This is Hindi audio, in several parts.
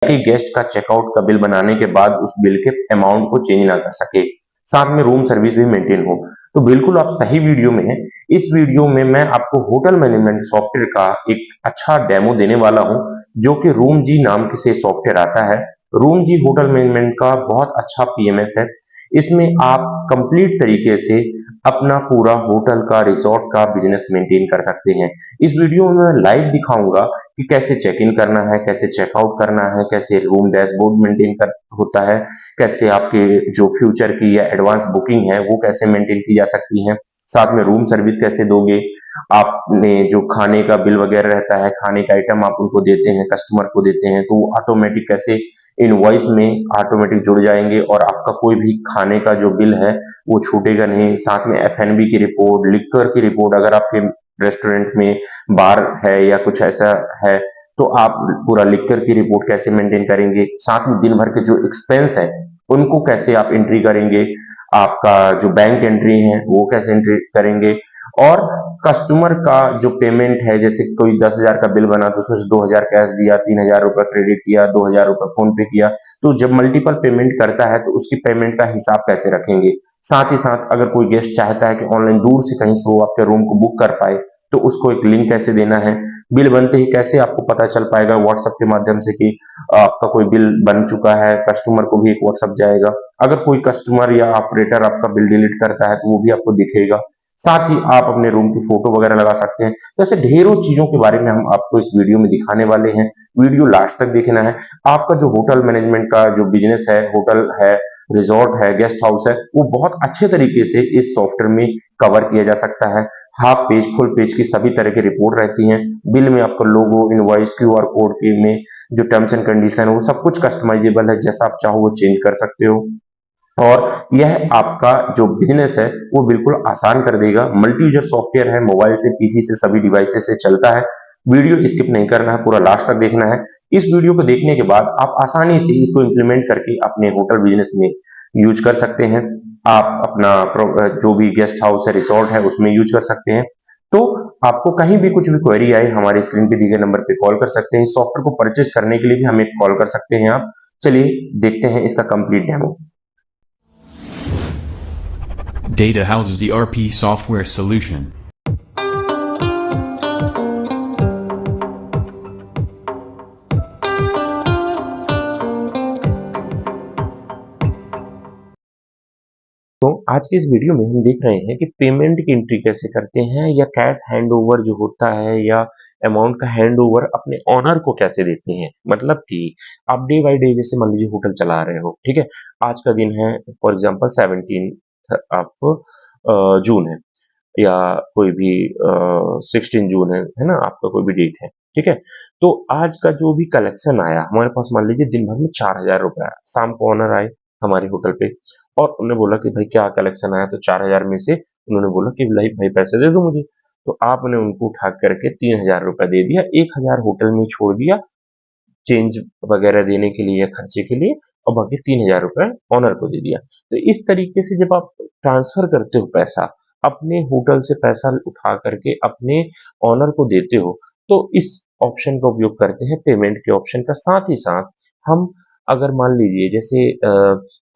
कि गेस्ट का चेकआउट का बिल बनाने के बाद उस बिल के अमाउंट को चेंज ना कर सके, साथ में रूम सर्विस भी मेंटेन हो। तो बिल्कुल आप सही वीडियो में हैं। इस वीडियो में मैं आपको होटल मैनेजमेंट सॉफ्टवेयर का एक अच्छा डेमो देने वाला हूं, जो कि रूम जी नाम से सॉफ्टवेयर आता है। रूम जी होटल मैनेजमेंट का बहुत अच्छा पीएमएस है। इसमें आप कंप्लीट तरीके से अपना पूरा होटल का, रिसोर्ट का बिजनेस मेंटेन कर सकते हैं। इस वीडियो में मैं लाइव दिखाऊंगा कि कैसे चेक इन करना है, कैसे चेकआउट करना है, कैसे रूम डैशबोर्ड मेंटेन कर होता है, कैसे आपके जो फ्यूचर की या एडवांस बुकिंग है वो कैसे मेंटेन की जा सकती है, साथ में रूम सर्विस कैसे दोगे, आपने जो खाने का बिल वगैरह रहता है, खाने का आइटम आप उनको देते हैं, कस्टमर को देते हैं, तो ऑटोमेटिक कैसे इनवॉइस में ऑटोमेटिक जुड़ जाएंगे और आपका कोई भी खाने का जो बिल है वो छूटेगा नहीं। साथ में एफएनबी की रिपोर्ट, लिक्कर की रिपोर्ट, अगर आपके रेस्टोरेंट में बार है या कुछ ऐसा है तो आप पूरा लिक्कर की रिपोर्ट कैसे मेंटेन करेंगे, साथ में दिन भर के जो एक्सपेंस है उनको कैसे आप एंट्री करेंगे, आपका जो बैंक एंट्री है वो कैसे एंट्री करेंगे, और कस्टमर का जो पेमेंट है, जैसे कोई 10,000 का बिल बना तो उसमें से 2,000 कैश दिया, 3,000 रुपए क्रेडिट किया, 2,000 रुपए फोन पे किया, तो जब मल्टीपल पेमेंट करता है तो उसकी पेमेंट का हिसाब कैसे रखेंगे। साथ ही साथ अगर कोई गेस्ट चाहता है कि ऑनलाइन दूर से कहीं से वो आपके रूम को बुक कर पाए तो उसको एक लिंक कैसे देना है, बिल बनते ही कैसे आपको पता चल पाएगा व्हाट्सएप के माध्यम से कि आपका कोई बिल बन चुका है, कस्टमर को भी एक व्हाट्सएप जाएगा। अगर कोई कस्टमर या ऑपरेटर आपका बिल डिलीट करता है तो वो भी आपको दिखेगा। साथ ही आप अपने रूम की फोटो वगैरह लगा सकते हैं। तो ऐसे ढेरों चीजों के बारे में हम आपको इस वीडियो में दिखाने वाले हैं। वीडियो लास्ट तक देखना है। आपका जो होटल मैनेजमेंट का जो बिजनेस है, होटल है, रिजॉर्ट है, गेस्ट हाउस है, वो बहुत अच्छे तरीके से इस सॉफ्टवेयर में कवर किया जा सकता है। हाफ पेज, फुल पेज की सभी तरह की रिपोर्ट रहती हैं। बिल में आपका लोगो, इनवॉइस, क्यूआर कोड के में जो टर्म्स एंड कंडीशन है वो सब कुछ कस्टमाइजेबल है, जैसा आप चाहो वो चेंज कर सकते हो। और यह आपका जो बिजनेस है वो बिल्कुल आसान कर देगा। मल्टी यूजर सॉफ्टवेयर है, मोबाइल से, पीसी से, सभी डिवाइसेस से चलता है। वीडियो स्किप नहीं करना है, पूरा लास्ट तक देखना है। इस वीडियो को देखने के बाद आप आसानी से इसको इंप्लीमेंट करके अपने होटल बिजनेस में यूज कर सकते हैं। आप अपना जो भी गेस्ट हाउस है, रिसोर्ट है, उसमें यूज कर सकते हैं। तो आपको कहीं भी कुछ भी क्वेरी आए हमारे स्क्रीन पे दिए गए नंबर पे कॉल कर सकते हैं। इस सॉफ्टवेयर को परचेज करने के लिए भी हमें कॉल कर सकते हैं आप। चलिए देखते हैं इसका complete demo. Data houses the RP software solution. तो आज के इस वीडियो में हम देख रहे हैं कि पेमेंट की एंट्री कैसे करते हैं, या कैश हैंडओवर जो होता है, या अमाउंट का हैंडओवर अपने ओनर को कैसे देते हैं। मतलब कि आप डे बाय डे, जैसे मान लीजिए होटल चला रहे हो, ठीक है, आज का दिन है फॉर एग्जांपल 17 आप जून है, या कोई भी 16 जून है ना, आपका कोई भी डेट है, ठीक है। तो आज का जो भी कलेक्शन आया हमारे पास, मान लीजिए दिन भर में 4,000 रुपए आया। शाम को ओनर आए हमारे होटल पे और उन्होंने बोला कि भाई क्या कलेक्शन आया, तो 4,000 में से उन्होंने बोला कि भाई भाई पैसे दे दो मुझे। तो आपने उनको उठा करके 3,000 रुपए दे दिया, 1,000 होटल में छोड़ दिया चेंज वगैरह देने के लिए या खर्चे के लिए, और बाकी 3,000 रुपए ऑनर को दे दिया। तो इस तरीके से जब आप ट्रांसफर करते हो पैसा, अपने होटल से पैसा उठा करके अपने ऑनर को देते हो, तो इस ऑप्शन का उपयोग करते हैं, पेमेंट के ऑप्शन का। साथ ही साथ हम, अगर मान लीजिए जैसे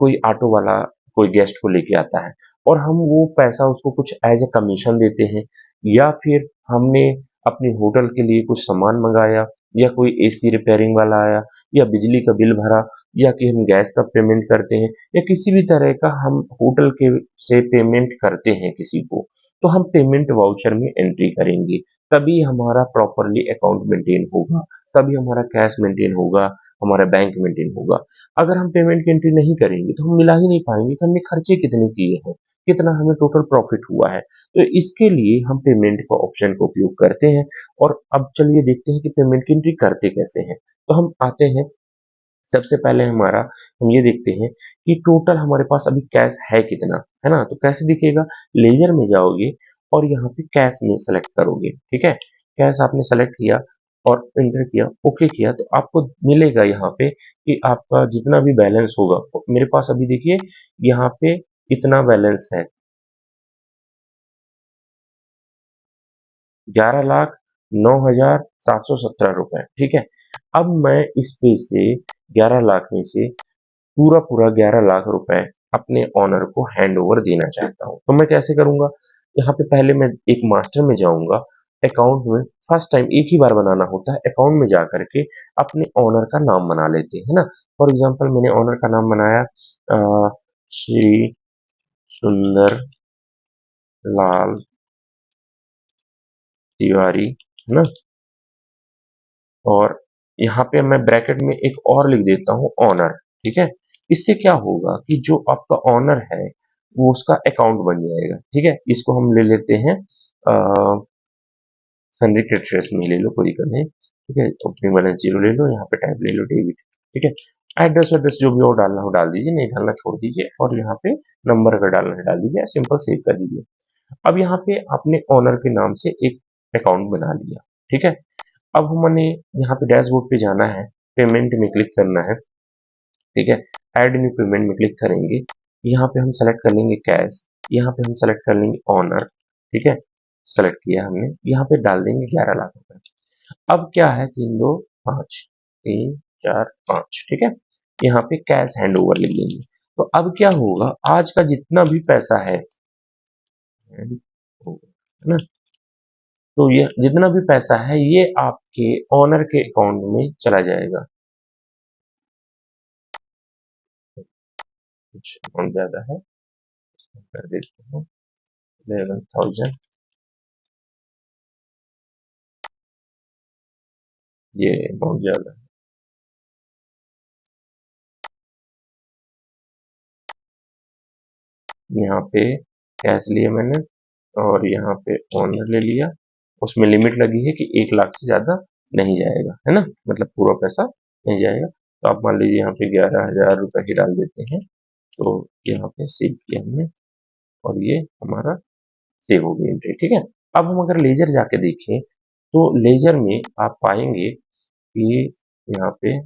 कोई ऑटो वाला कोई गेस्ट को लेके आता है और हम वो पैसा उसको कुछ एज ए कमीशन देते हैं, या फिर हमने अपने होटल के लिए कुछ सामान मंगाया, या कोई एसी रिपेयरिंग वाला आया, या बिजली का बिल भरा, या कि हम गैस का पेमेंट करते हैं, या किसी भी तरह का हम होटल के से पेमेंट करते हैं किसी को, तो हम पेमेंट वाउचर में एंट्री करेंगे। तभी हमारा प्रॉपरली अकाउंट मेंटेन होगा, तभी हमारा कैश मेंटेन होगा, हमारा बैंक मेंटेन होगा। अगर हम पेमेंट की एंट्री नहीं करेंगे तो हम मिला ही नहीं पाएंगे कि हमने खर्चे कितने किए हैं, कितना हमें टोटल प्रॉफिट हुआ है। तो इसके लिए हम पेमेंट का ऑप्शन का उपयोग करते हैं। और अब चलिए देखते हैं कि पेमेंट की एंट्री करते कैसे हैं। तो हम आते हैं, सबसे पहले हमारा, हम ये देखते हैं कि टोटल हमारे पास अभी कैश है कितना, है ना। तो कैसे दिखेगा, लेजर में जाओगे और यहाँ पे कैश में सेलेक्ट करोगे, ठीक है। कैश आपने सेलेक्ट किया और एंटर किया, ओके किया, तो आपको मिलेगा यहाँ पे कि आपका जितना भी बैलेंस होगा। मेरे पास अभी देखिए यहाँ पे इतना बैलेंस है, 11,09,717 रुपए, ठीक है। अब मैं इस पे से 11 लाख में से पूरा 11 लाख रुपए अपने ऑनर को हैंड ओवर देना चाहता हूँ। तो मैं कैसे करूंगा? यहाँ पे पहले मैं एक मास्टर में जाऊंगा, अकाउंट में फर्स्ट टाइम एक ही बार बनाना होता है, अकाउंट में जा करके अपने ऑनर का नाम बना लेते हैं ना। फॉर एग्जांपल मैंने ऑनर का नाम बनाया श्री सुंदर लाल तिवारी, है ना। और यहाँ पे मैं ब्रैकेट में एक और लिख देता हूँ ऑनर, ठीक है। इससे क्या होगा कि जो आपका ऑनर है वो उसका अकाउंट बन जाएगा, ठीक है। इसको हम ले लेते हैं सन्नी ट्रेडर्स में ले लो, कोई दिक्कत नहीं, ठीक है। ओपनिंग बैलेंस 0 ले लो, यहाँ पे टाइप ले लो डेबिट, ठीक है। एड्रेस जो भी और डालना हो डाल दीजिए, नहीं डालना छोड़ दीजिए, और यहाँ पे नंबर अगर डालना है डाल दीजिए, सिंपल सेव कर दीजिए। अब यहाँ पे आपने ऑनर के नाम से एक अकाउंट बना लिया, ठीक है। अब हमने यहाँ पे डैशबोर्ड पे जाना है, पेमेंट में क्लिक करना है, ठीक है। ऐड न्यू पेमेंट में क्लिक करेंगे, यहाँ पे हम सेलेक्ट कर लेंगे कैश, यहाँ पे हम सेलेक्ट कर लेंगे ऑनर, ठीक है। सेलेक्ट किया हमने, यहाँ पे डाल देंगे 11 लाख रुपए। अब क्या है, 3 2 5, 3 4 5, ठीक है। यहाँ पे कैश हैंड ओवर लिख लेंगे। तो अब क्या होगा, आज का जितना भी पैसा है ना, तो ये जितना भी पैसा है ये आपके ऑनर के अकाउंट में चला जाएगा। कुछ अमाउंट ज्यादा है, कर देते हैं 11,000, ये अमाउंट ज्यादा है। यहाँ पे कैश लिया मैंने, और यहाँ पे ऑनर ले लिया, उसमें लिमिट लगी है कि 1 लाख से ज्यादा नहीं जाएगा, है ना, मतलब पूरा पैसा नहीं जाएगा। तो आप मान लीजिए यहाँ पे 11,000 रुपए ही डाल देते हैं, तो यहाँ पे सेव किया हमने, और ये हमारा सेव हो गई एंट्री, ठीक है। अब हम अगर लेजर जाके देखें, तो लेजर में आप पाएंगे कि यहाँ पे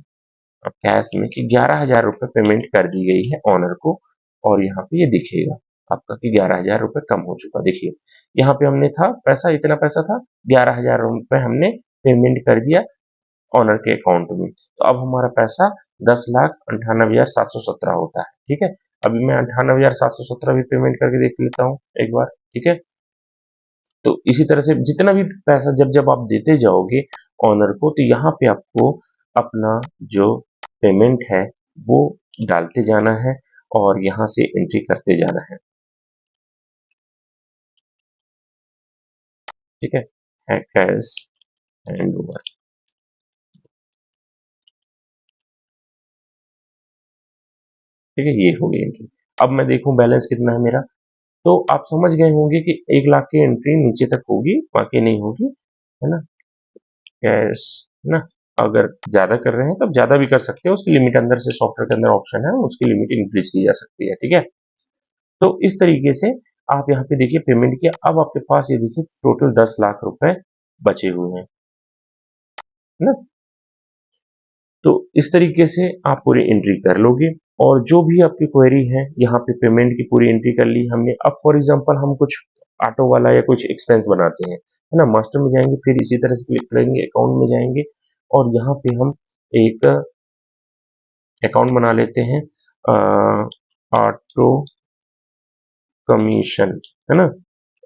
कैश में कि 11,000 रुपए पेमेंट कर दी गई है ऑनर को, और यहाँ पे ये दिखेगा आपका कि 11,000 रुपए कम हो चुका। देखिए यहाँ पे हमने था पैसा, इतना पैसा था, 11,000 रुपए हमने पेमेंट कर दिया ऑनर के अकाउंट में। तो अब हमारा पैसा 10,98,717 होता है, ठीक है। अभी मैं 98,717 भी पेमेंट करके देख लेता हूँ एक बार, ठीक है। तो इसी तरह से जितना भी पैसा जब जब आप देते जाओगे ऑनर को, तो यहाँ पे आपको अपना जो पेमेंट है वो डालते जाना है, और यहाँ से एंट्री करते जाना है, ठीक है। कैश हैंड ओवर, ठीक है, ये हो गई एंट्री। अब मैं देखूं बैलेंस कितना है मेरा, तो आप समझ गए होंगे कि 1 लाख की एंट्री नीचे तक होगी, बाकी नहीं होगी, है ना। कैश, है ना। अगर ज्यादा कर रहे हैं तब ज्यादा भी कर सकते हो, उसकी लिमिट अंदर से सॉफ्टवेयर के अंदर ऑप्शन है, उसकी लिमिट इंक्रीज की जा सकती है, ठीक है। तो इस तरीके से आप यहाँ पे देखिए पेमेंट किया, अब आपके पास ये देखिए टोटल 10 लाख रुपए बचे हुए हैं, है ना। तो इस तरीके से आप पूरी एंट्री कर लोगे, और जो भी आपकी क्वेरी है यहाँ पे पेमेंट की पूरी एंट्री कर ली हमने। अब फॉर एग्जांपल हम कुछ ऑटो वाला या कुछ एक्सपेंस बनाते हैं, है ना, मास्टर में जाएंगे, फिर इसी तरह से क्लिक करेंगे, अकाउंट में जाएंगे, और यहाँ पे हम एक अकाउंट बना लेते हैं ऑटो कमीशन, है ना।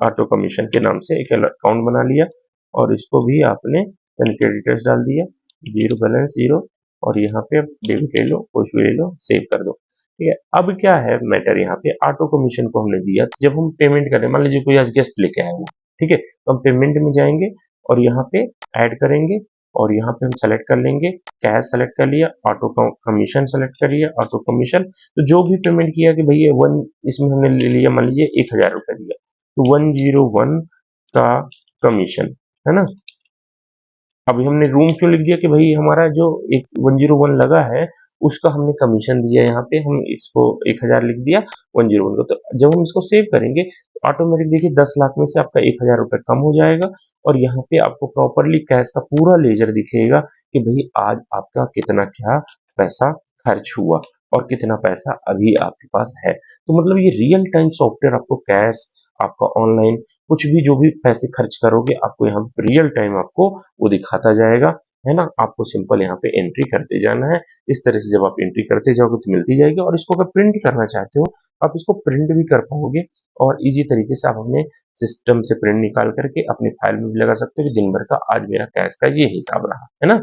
ऑटो कमीशन के नाम से एक अकाउंट बना लिया, और इसको भी आपने क्रेडिटर्स डाल दिया, जीरो बैलेंस जीरो, और यहाँ पे डेबिट ले लो, कुछ भी ले लो, सेव कर दो, ठीक है। अब क्या है मैटर, यहाँ पे ऑटो कमीशन को हमने दिया, तो जब हम पेमेंट करें, मान लीजिए कोई आज गेस्ट लेके आया वो, ठीक है, तो हम पेमेंट में जाएंगे, और यहाँ पे ऐड करेंगे, और यहाँ पे हम सेलेक्ट कर लेंगे, कैश सेलेक्ट कर लिया, ऑटो कमीशन सेलेक्ट कर लिया, ऑटो कमीशन। तो जो भी पेमेंट किया कि भैया वन, इसमें हमने ले लिया मान लीजिए 1,000 रुपए दिया, तो 101 का कमीशन, है ना। अभी हमने रूम क्यों लिख दिया कि भाई हमारा जो एक 101 लगा है उसका हमने कमीशन दिया, यहाँ पे हम इसको 1,000 लिख दिया 101 को। तो जब हम इसको सेव करेंगे तो ऑटोमेटिक देखिए 10 लाख में से आपका 1,000 रुपए कम हो जाएगा, और यहाँ पे आपको प्रॉपरली कैश का पूरा लेजर दिखेगा कि भाई आज आपका कितना क्या पैसा खर्च हुआ, और कितना पैसा अभी आपके पास है। तो मतलब ये रियल टाइम सॉफ्टवेयर आपको कैश, आपका ऑनलाइन कुछ भी जो भी पैसे खर्च करोगे, आपको यहाँ रियल टाइम आपको वो दिखाता जाएगा, है ना? आपको सिंपल यहाँ पे एंट्री करते जाना है। इस तरह से जब आप एंट्री करते जाओगे तो मिलती जाएगी, और इसको अगर प्रिंट करना चाहते हो, आप इसको प्रिंट भी कर पाओगे, और ईज़ी तरीके से आप अपने सिस्टम से प्रिंट निकाल करके अपनी फाइल में भी लगा सकते हो कि दिन भर का आज मेरा कैश का ये हिसाब रहा, है ना?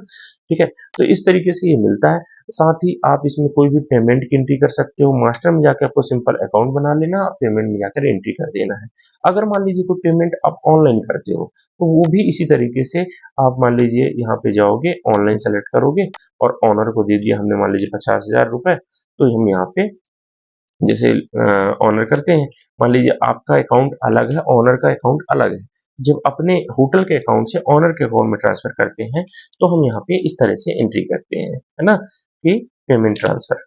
ठीक है? तो इस तरीके से ये मिलता है। साथ ही आप इसमें कोई भी पेमेंट की एंट्री कर सकते हो। मास्टर में जाके आपको सिंपल अकाउंट बना लेना, पेमेंट में जाकर एंट्री कर देना है। अगर मान लीजिए कोई पेमेंट आप ऑनलाइन करते हो, तो वो भी इसी तरीके से आप मान लीजिए यहाँ पे जाओगे, ऑनलाइन सेलेक्ट करोगे और ओनर को दे दिया हमने मान लीजिए 50,000 रुपए, तो हम यहाँ पे जैसे ऑनर करते हैं, मान लीजिए आपका अकाउंट अलग है, ओनर का अकाउंट अलग है। जब अपने होटल के अकाउंट से ओनर के अकाउंट में ट्रांसफर करते हैं, तो हम यहाँ पे इस तरह से एंट्री करते हैं, है ना? कि पेमेंट ट्रांसफर।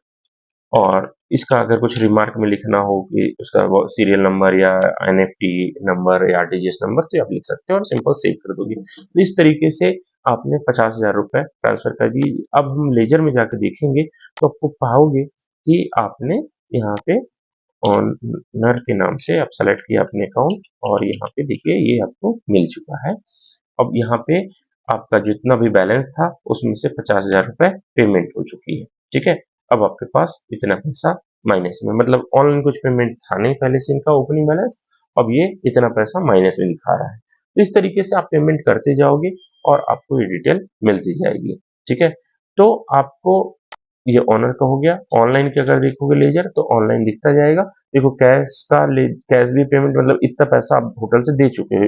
और इसका अगर कुछ रिमार्क में लिखना हो कि उसका वो सीरियल नंबर या एनएफटी नंबर या आरटीजीएस नंबर, तो आप लिख सकते हो और सिंपल सेव कर दोगे। तो इस तरीके से आपने 50,000 रुपए ट्रांसफर कर दिए। अब हम लेजर में जाकर देखेंगे तो आपको पाओगे कि आपने यहाँ पे ओनर के नाम से आप सेलेक्ट किया अपने अकाउंट, और यहाँ पे देखिए ये आपको मिल चुका है। अब यहाँ पे आपका जितना भी बैलेंस था उसमें से 50,000 रुपए पेमेंट हो चुकी है। ठीक है? अब आपके पास इतना पैसा माइनस में, मतलब ऑनलाइन कुछ पेमेंट था नहीं पहले से इनका ओपनिंग बैलेंस, अब ये इतना पैसा माइनस में दिखा रहा है। तो इस तरीके से आप पेमेंट करते जाओगे और आपको ये डिटेल मिलती जाएगी। ठीक है? तो आपको ये ऑनर का हो गया। ऑनलाइन की अगर देखोगे लेजर तो ऑनलाइन दिखता जाएगा। देखो कैश भी पेमेंट, मतलब इतना पैसा आप होटल से दे चुके हो,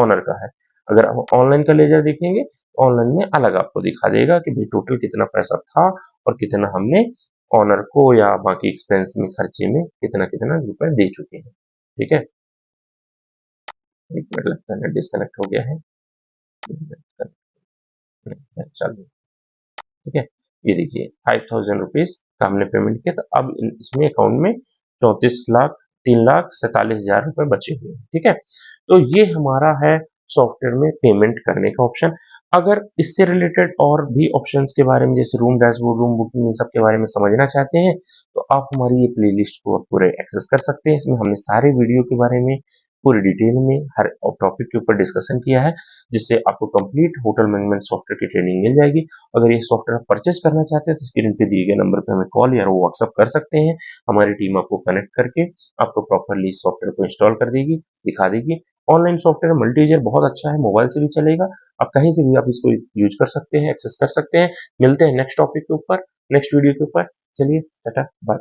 ऑनर का है। अगर आप ऑनलाइन का लेजर देखेंगे, ऑनलाइन में अलग आपको दिखा देगा कि भाई टोटल कितना पैसा था और कितना हमने ऑनर को या बाकी एक्सपेंस में खर्चे में कितना कितना रुपए दे चुके हैं। ठीक है? एक मिनट लगता है डिस्कनेक्ट हो गया है। चलो, ठीक है? ये देखिए 5,000 रुपीज का हमने पेमेंट किया, तो अब इसमें अकाउंट में 3,47,हजार रुपए बचे हुए हैं। ठीक है? तो ये हमारा है सॉफ्टवेयर में पेमेंट करने का ऑप्शन। अगर इससे रिलेटेड और भी ऑप्शंस के बारे में, जैसे रूम डैशबोर्ड, रूम बुकिंग, इन सब के बारे में समझना चाहते हैं, तो आप हमारी ये प्लेलिस्ट को आप पूरे एक्सेस कर सकते हैं। इसमें हमने सारे वीडियो के बारे में पूरी डिटेल में हर टॉपिक के ऊपर डिस्कशन किया है, जिससे आपको कंप्लीट होटल मैनेजमेंट सॉफ्टवेयर की ट्रेनिंग मिल जाएगी। अगर ये सॉफ्टवेयर आप परचेज करना चाहते हैं तो स्क्रीन पे दिए गए नंबर पे हमें कॉल या व्हाट्सअप कर सकते हैं। हमारी टीम आपको कनेक्ट करके आपको प्रॉपर्ली इस सॉफ्टवेयर को इंस्टॉल कर देगी, दिखा देगी। ऑनलाइन सॉफ्टवेयर मल्टी यूजर बहुत अच्छा है, मोबाइल से भी चलेगा, आप कहीं से भी आप इसको यूज कर सकते हैं, एक्सेस कर सकते हैं। मिलते हैं नेक्स्ट टॉपिक के ऊपर, नेक्स्ट वीडियो के ऊपर। चलिए टाटा बाय।